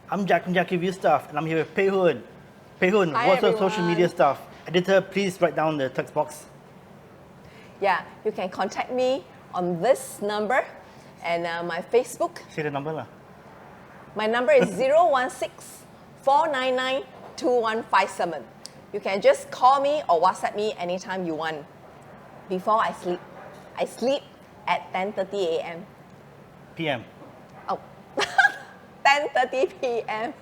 I'm Jack from Jack Review Stuff, and I'm here with Pei Hoon. Pei Hoon, Hi, what's your everyone. social media stuff? Editor, please write down the text box. Yeah, you can contact me on this number and my Facebook. Say the number lah. My number is 016-499-2157. You can just call me or WhatsApp me anytime you want. Before I sleep. I sleep at 10:30 a.m. PM. Oh, 10:30 p.m.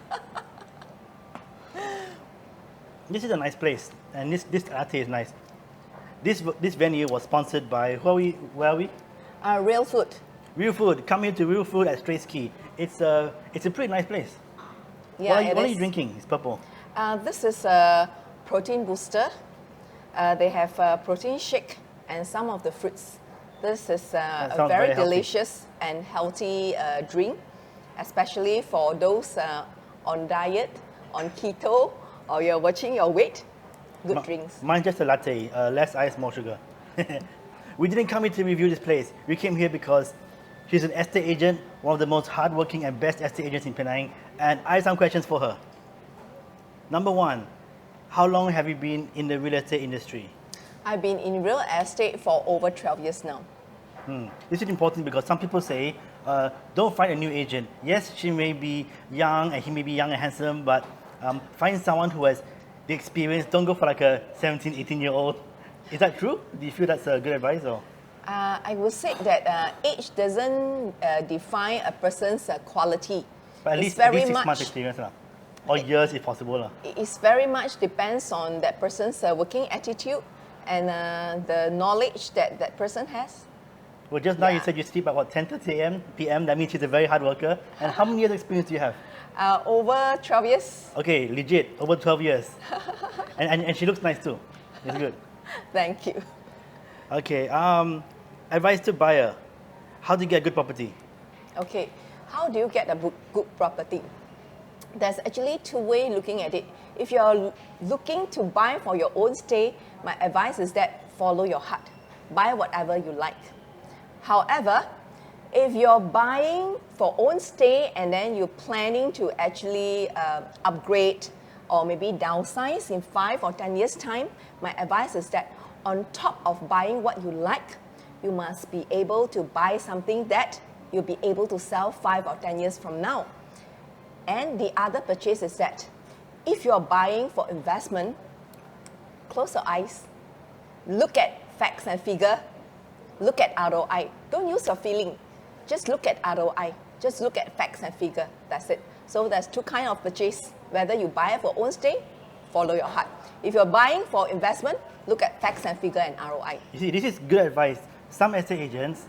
This is a nice place, and this latte is nice. This venue was sponsored by where are we? Real food. Real Food. Come here to Real Food at Straits Key. It's a pretty nice place. Yeah, what are you drinking? It's purple. This is a protein booster. They have a protein shake and some of the fruits. This is a very delicious and healthy drink, especially for those on diet, on keto, or you're watching your weight. Good drinks. Mine's just a latte, less ice, more sugar. We didn't come here to review this place. We came here because she's an estate agent, one of the most hardworking and best estate agents in Penang, and I have some questions for her. Number one, how long have you been in the real estate industry? I've been in real estate for over 12 years now. This is important because some people say, don't find a new agent. Yes, she may be young and he may be young and handsome, but find someone who has the experience. Don't go for like a 17, 18-year-old. Is that true? Do you feel that's good advice? Or? I would say that age doesn't define a person's quality. But at least 6 months experience, or years if possible. It's very much depends on that person's working attitude and the knowledge that that person has. Well, just now you said you sleep at what, 10:30 p.m. That means she's a very hard worker. And how many years experience do you have? Over 12 years. Okay, legit, over 12 years. and she looks nice too. It's good. Thank you. Okay, advice to buyer. How do you get a good property? Okay, how do you get a good property? There's actually two ways looking at it. If you're looking to buy for your own stay, my advice is that follow your heart. Buy whatever you like. However, if you're buying for own stay and then you're planning to actually upgrade or maybe downsize in 5 or 10 years' time, my advice is that on top of buying what you like, you must be able to buy something that you'll be able to sell 5 or 10 years from now. And the other purchase is that if you're buying for investment, close your eyes, look at facts and figure, look at ROI. Don't use your feeling. Just look at ROI. Just look at facts and figure. That's it. So there's two kinds of purchase. Whether you buy for own stay, follow your heart. If you're buying for investment, look at facts and figure and ROI. You see, this is good advice. Some estate agents,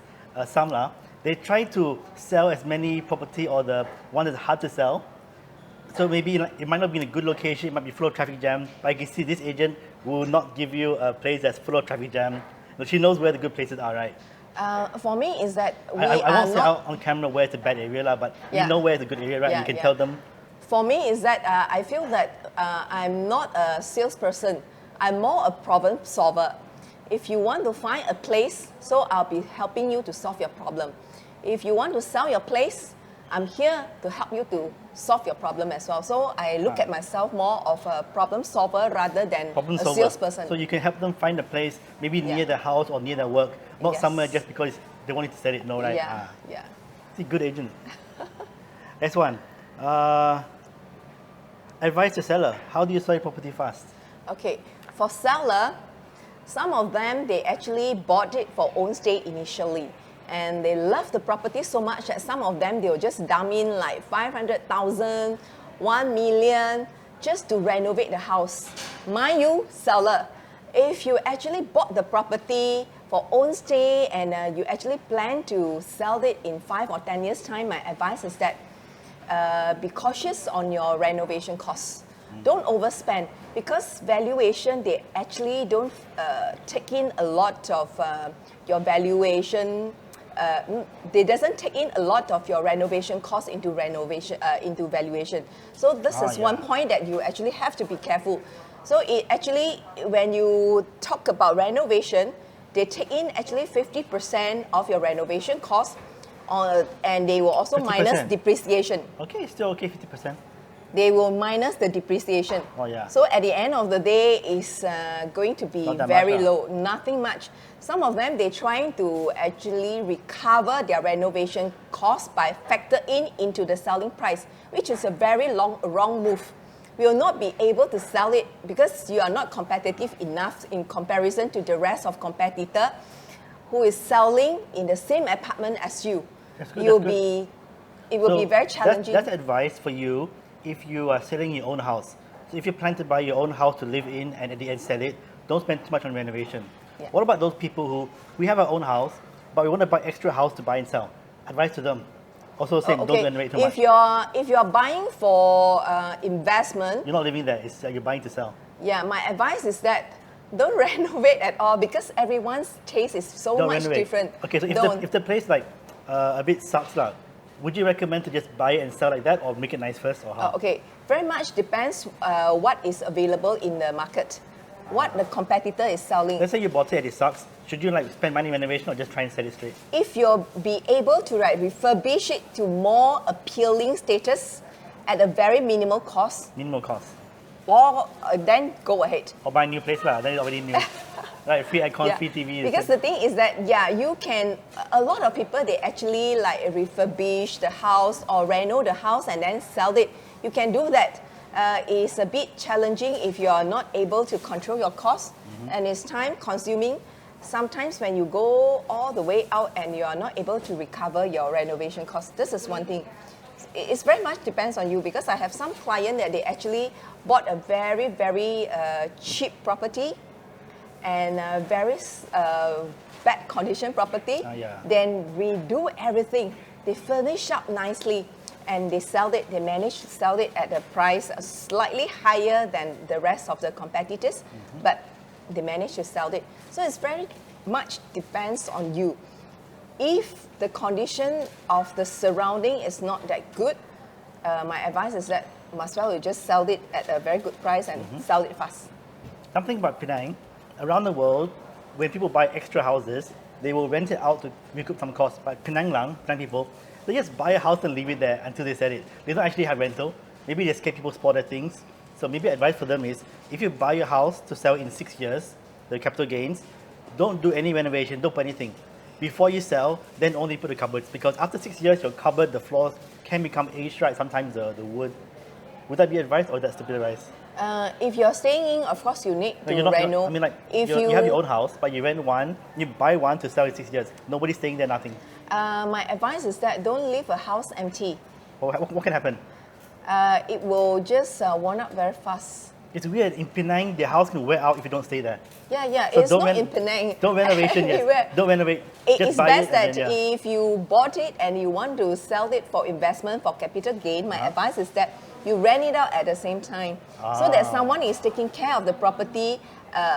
they try to sell as many property or the one that's hard to sell. So maybe it might not be in a good location, it might be full of traffic jam. But you can see this agent will not give you a place that's full of traffic jam. But she knows where the good places are, right? For me, is that I won't say out on camera where it's a bad area, but you know where it's a good area, right? You can tell them. For me, is that I feel that I'm not a salesperson. I'm more a problem solver. If you want to find a place, so I'll be helping you to solve your problem. If you want to sell your place, I'm here to help you to solve your problem as well. So I look at myself more of a problem solver rather than a salesperson. So you can help them find a place, maybe near their house or near their work, not somewhere just because they wanted to sell it, no, right? Yeah, It's a good agent. Next one. Advice to seller. How do you sell your property fast? Okay, for seller, some of them, they actually bought it for own stay initially. And they love the property so much that some of them, they'll just dump in like 500,000, 1 million, just to renovate the house. Mind you, seller, if you actually bought the property for own stay and you actually plan to sell it in 5 or 10 years' time, my advice is that be cautious on your renovation costs. Don't overspend, because valuation, they actually don't take in a lot of your valuation. They doesn't take in a lot of your renovation costs into valuation. So this is one point that you actually have to be careful. So it actually, when you talk about renovation, they take in actually 50% of your renovation cost. and they will also minus 50%. depreciation. Okay, still okay, 50%. They will minus the depreciation. Oh, yeah. So at the end of the day, it's going to be Not that very much, low, nothing much. Some of them, they're trying to actually recover their renovation cost by factor into the selling price, which is a very wrong move. We will not be able to sell it because you are not competitive enough in comparison to the rest of competitor who is selling in the same apartment as you. That's good, You'll that's good. It will be very challenging. That's advice for you if you are selling your own house. So if you plan to buy your own house to live in and at the end sell it, don't spend too much on renovation. Yeah. What about those people who, we have our own house, but we want to buy extra house to buy and sell? Advice to them. Also same, don't renovate too much. If you're buying for investment, You're not living there, it's, you're buying to sell. yeah, my advice is that don't renovate at all because everyone's taste is so Don't much renovate. different. Okay, so Don't. if the place like a bit sucks, would you recommend to just buy it and sell like that or make it nice first or how? Okay, very much depends what is available in the market, what the competitor is selling. Let's say you bought it and it sucks. Should you like spend money on renovation or just try and sell it straight? If you'll be able to refurbish it to more appealing status at a very minimal cost, Minimal cost. or then go ahead. Or buy a new place then it's already new. Right, free aircon, free TV. Because the thing is that, you can, a lot of people, they actually like refurbish the house or reno the house and then sell it. You can do that. It's a bit challenging if you are not able to control your costs and it's time consuming. Sometimes when you go all the way out and you are not able to recover your renovation costs, this is one thing. It's very much depends on you because I have some client that they actually bought a very, very cheap property and a very bad condition property. Then redo everything. They furnish up nicely and they sell it. They managed to sell it at a price slightly higher than the rest of the competitors, but they managed to sell it. So it's very much depends on you. If the condition of the surrounding is not that good, my advice is that must well you just sell it at a very good price and sell it fast. Something about Penang, around the world, when people buy extra houses, they will rent it out to recoup some costs. But Penang people, they just buy a house and leave it there until they sell it. They don't actually have rental. Maybe they scare people spoil their things. So maybe advice for them is, if you buy your house to sell in 6 years, the capital gains, don't do any renovation, don't put anything. Before you sell, then only put the cupboards. Because after 6 years, your cupboard, the floors can become aged, right? Sometimes the wood. Would that be advice or that's stupid advice? If you're staying in, of course you need to reno. I mean, like, you have your own house, but you rent one, you buy one to sell in 6 years. Nobody's staying there, nothing. My advice is that don't leave a house empty. What can happen? It will just worn out very fast. It's weird. In Penang, the house can wear out if you don't stay there. Yeah, So it's not in Penang. Don't renovation yet. Don't renovate. It's best that if you bought it and you want to sell it for investment, for capital gain, my advice is that you rent it out at the same time. So that someone is taking care of the property,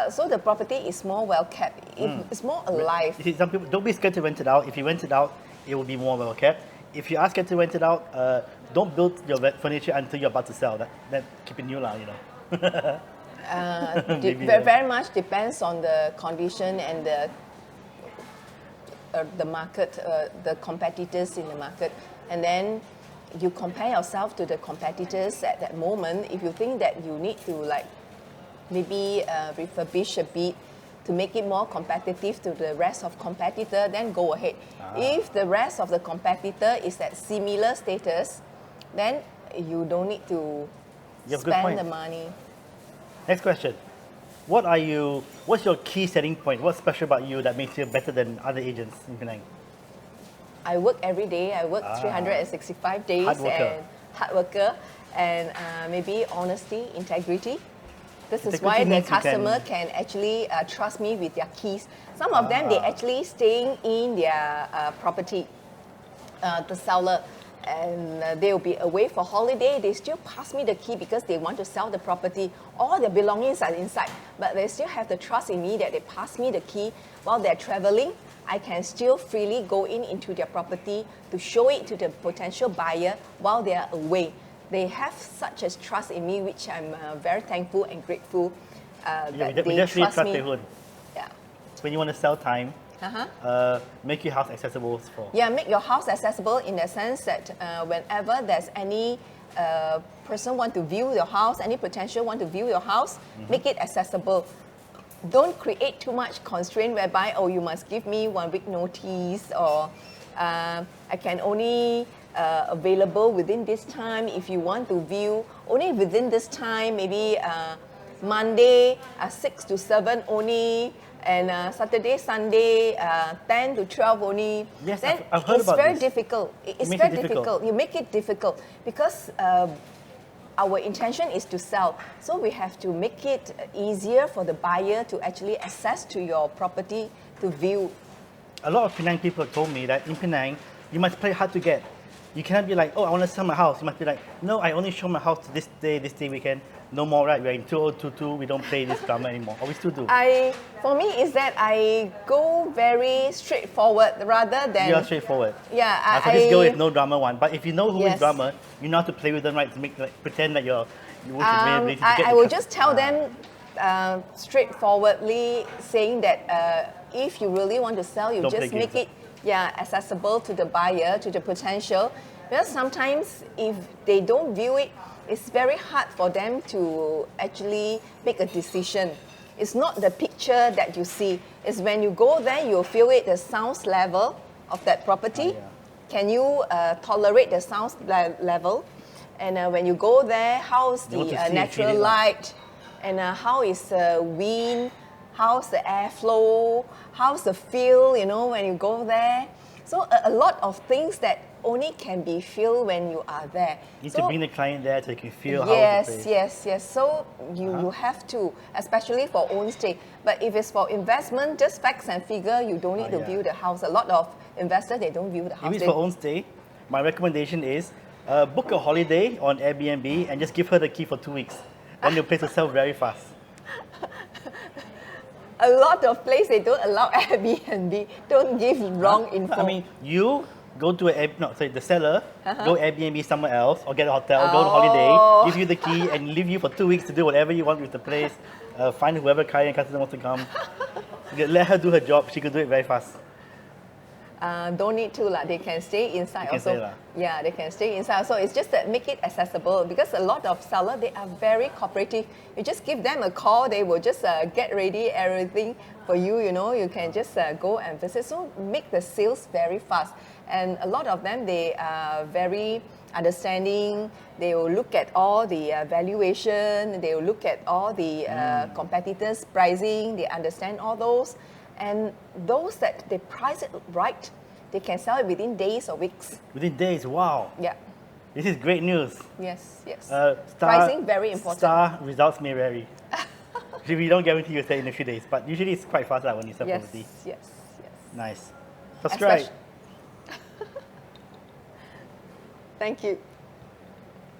so the property is more well kept. It's more alive. You see, some people, don't be scared to rent it out. If you rent it out, it will be more well kept. If you are scared to rent it out, don't build your furniture until you're about to sell. That keep it new, you know. Very much depends on the condition and the market, the competitors in the market, and then you compare yourself to the competitors at that moment. If you think that you need to maybe refurbish a bit to make it more competitive to the rest of competitor, then go ahead. If the rest of the competitor is at similar status, then you don't need to spend the money. Next question. What's your key selling point? What's special about you that makes you better than other agents in Penang? I work every day. I work 365 days. Hard worker. And maybe honesty, integrity. This is why the customer can actually trust me with their keys. Some of them, they actually staying in their property, the seller. And they'll be away for holiday, they still pass me the key because they want to sell the property. All their belongings are inside, but they still have the trust in me that they pass me the key while they're traveling. I can still freely go into their property to show it to the potential buyer while they are away. They have such a trust in me, which I'm very thankful and grateful that they trust me. Pei Hoon. Yeah. When you want to sell time, make your house accessible for. Yeah, make your house accessible in the sense that whenever there's any person want to view your house, any potential want to view your house, make it accessible. Don't create too much constraint whereby, oh, you must give me 1 week notice, or I can only available within this time. If you want to view, only within this time, maybe Monday 6 to 7 only, and Saturday, Sunday 10 to 12 only. Yes, then I've heard about very this. difficult. It's Make very it difficult. You make it difficult because our intention is to sell. So we have to make it easier for the buyer to actually access to your property to view. A lot of Penang people told me that in Penang, you must play hard to get. You cannot be like, oh, I want to sell my house. You must be like, no, I only show my house this day weekend. No more, right? We're in 2022, we don't play this drama anymore. Or we still do. For me, is that I go very straightforward rather than... You're straightforward. Yeah, so this girl is no drama one. But if you know who is Yes. drama, you know how to play with them, right? To make pretend that you want to be able to get I the will cus- just tell them straightforwardly, saying that if you really want to sell, you Don't play just make games, it accessible to the buyer, to the potential. Because sometimes if they don't view it, it's very hard for them to actually make a decision. It's not the picture that you see. It's when you go there, you'll feel it, the sound level of that property. Can you tolerate the sound level? And when you go there, how's They want the to see it, natural feel it, light? And how is the wind? How's the airflow? How's the feel, when you go there? So a lot of things that only can be feel when you are there. You need So- to bring the client there so they can feel how the place. Yes. So you have to, especially for own stay. But if it's for investment, just facts and figure, you don't need to view the house. A lot of investors, they don't view the house. If it's for own stay, my recommendation is book a holiday on Airbnb and just give her the key for 2 weeks. Then your place will sell very fast. A lot of places, they don't allow Airbnb. Don't give wrong info. I mean, you go to the seller, go Airbnb somewhere else, or get a hotel, go on holiday, give you the key, and leave you for 2 weeks to do whatever you want with the place. Find whoever client customer wants to come. Let her do her job. She can do it very fast. Don't need to lah. They can stay inside They can also. stay lah. Yeah, they can stay inside. So it's just that make it accessible, because a lot of sellers, they are very cooperative. You just give them a call, they will just get ready everything for you. You can just go and visit. So make the sales very fast. And a lot of them, they are very understanding. They will look at all the valuation. They will look at all the competitors' pricing. They understand all those. And those that they price it right, they can sell it within days or weeks. Within days, wow. Yeah. This is great news. Yes. Pricing very important. Star results may vary. We don't guarantee you sell in a few days, but usually it's quite fast when you sell property. Yes. Nice. Subscribe. Thank you.